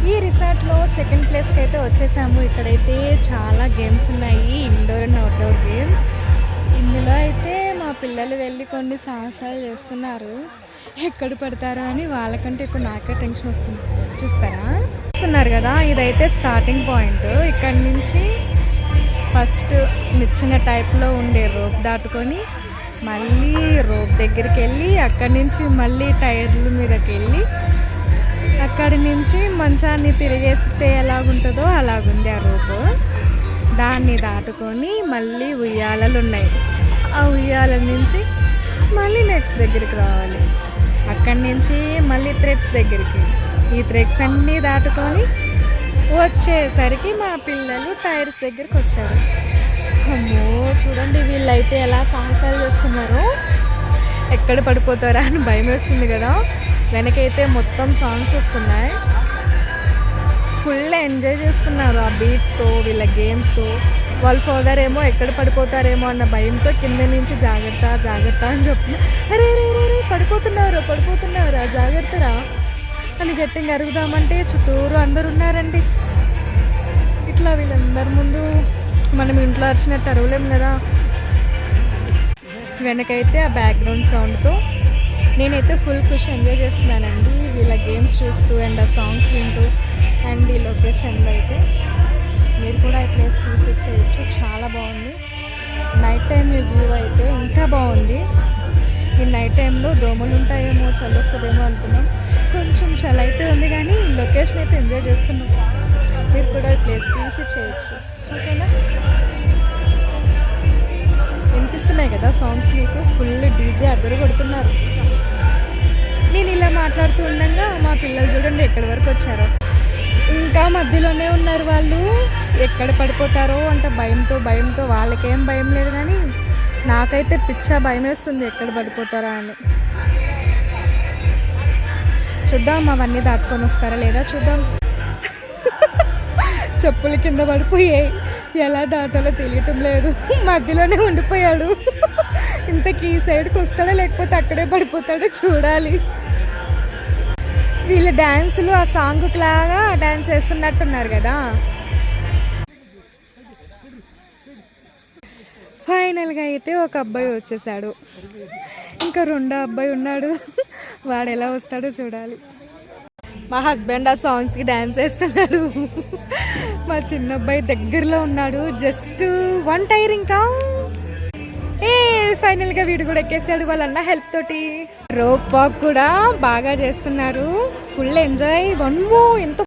ఈ రిసార్ట్లో సెకండ్ ప్లేస్కి అయితే వచ్చేసాము. ఇక్కడైతే చాలా గేమ్స్ ఉన్నాయి, ఇండోర్ అండ్ అవుట్డోర్ గేమ్స్. ఇందులో అయితే మా పిల్లలు వెళ్ళి కొన్ని సాహసాలు చేస్తున్నారు. ఎక్కడ పడతారో అని వాళ్ళకంటే ఎక్కువ నాకే టెన్షన్ వస్తుంది. చూస్తున్నారు కదా, ఇదైతే స్టార్టింగ్ పాయింట్. ఇక్కడ నుంచి ఫస్ట్ నిచ్చిన టైప్లో ఉండే రోప్ దాటుకొని మళ్ళీ రోప్ దగ్గరికి వెళ్ళి అక్కడి నుంచి మళ్ళీ టైర్ల మీదకి వెళ్ళి అక్కడి నుంచి మంచాన్ని తిరిగేస్తే ఎలాగుంటుందో అలాగుంది ఆ రోపు. దాన్ని దాటుకొని మళ్ళీ ఉయ్యాలలు ఉన్నాయి. ఆ ఉయ్యాల నుంచి మళ్ళీ నెక్స్ట్ దగ్గరికి రావాలి. అక్కడి నుంచి మళ్ళీ థ్రెడ్స్ దగ్గరికి. ఈ థ్రెడ్స్ అన్నీ దాటుకొని వచ్చేసరికి మా పిల్లలు టైర్స్ దగ్గరికి వచ్చారు. అమ్మో, చూడండి వీళ్ళైతే ఎలా సాహసాలు చేస్తున్నారో. ఎక్కడ పడిపోతారా అని భయం వేస్తుంది కదా. వెనకైతే మొత్తం సాంగ్స్ వస్తున్నాయి. ఫుల్ ఎంజాయ్ చేస్తున్నారు ఆ బీచ్తో, వీళ్ళ గేమ్స్తో. వాళ్ళ ఫాదర్ ఏమో ఎక్కడ పడిపోతారేమో అన్న భయంతో కింద నుంచి జాగ్రత్త జాగ్రత్త అని చెప్తున్నారు. అరే రే రే రే పడిపోతున్నారా జాగ్రత్తరా అని గట్టిగా అరుగుదామంటే చుట్టూరు అందరు ఉన్నారండి. ఇట్లా వీళ్ళందరి ముందు మనం ఇంట్లో అరిచినట్టు అరవలేం కదా. వెనకైతే ఆ బ్యాక్గ్రౌండ్ సౌండ్తో నేనైతే ఫుల్ ఖుషి ఎంజాయ్ చేస్తున్నానండి వీళ్ళ గేమ్స్ చూస్తూ అండ్ ఆ సాంగ్స్ వింటూ. అండ్ ఈ లొకేషన్లో అయితే మీరు కూడా ఈ ప్లేస్కి విజిట్ చేయొచ్చు, చాలా బాగుంది. నైట్ టైం వ్యూ అయితే ఇంకా బాగుంది. ఈ నైట్ టైంలో దోమలు ఉంటాయేమో, చలి వస్తుందేమో అనుకున్నాం. కొంచెం చలి అయితే ఉంది కానీ లొకేషన్ అయితే ఎంజాయ్ చేస్తున్నాం. మీరు కూడా ఈ ప్లేస్కి విజిట్ చేయొచ్చు, ఓకేనా. వినిపిస్తున్నాయి కదా సాంగ్స్ మీకు. ఫుల్ డీజే అద్దరు కొడుతున్నారు. నేను ఇలా మాట్లాడుతూ ఉండగా మా పిల్లలు చూడండి ఎక్కడి వరకు వచ్చారో. ఇంకా మధ్యలోనే ఉన్నారు వాళ్ళు. ఎక్కడ పడిపోతారో అంటే భయంతో వాళ్ళకేం భయం లేదు కానీ నాకైతే పిచ్చా భయం వేస్తుంది ఎక్కడ పడిపోతారా అని. చూద్దాం అవన్నీ దాటుకొని వస్తారా లేదా చూద్దాం. చెప్పులు కింద పడిపోయాయి, ఎలా దాటాలో తెలియటం లేదు. మధ్యలోనే ఉండిపోయాడు. ఇంతకీ ఈ సైడ్కి వస్తాడో లేకపోతే అక్కడే పడిపోతాడో చూడాలి. వీళ్ళ డ్యాన్సులు ఆ సాంగ్కి లాగా డ్యాన్స్ వేస్తున్నట్టున్నారు కదా. ఫైనల్గా అయితే ఒక అబ్బాయి వచ్చేసాడు, ఇంకా రెండో అబ్బాయి ఉన్నాడు. వాడు ఎలా వస్తాడో చూడాలి. మా హస్బెండ్ ఆ సాంగ్స్కి డ్యాన్స్ వేస్తున్నాడు. మా చిన్న అబ్బాయి దగ్గరలో ఉన్నాడు, జస్ట్ 1 టైర్ ఇంకా. ఫైనల్గా వీడు కూడా ఎక్కేసాడు వాళ్ళ అన్న హెల్ప్ తోటి. రోప్ వాక్ కూడా బాగా చేస్తున్నారు, ఫుల్ ఎంజాయ్. ఎంత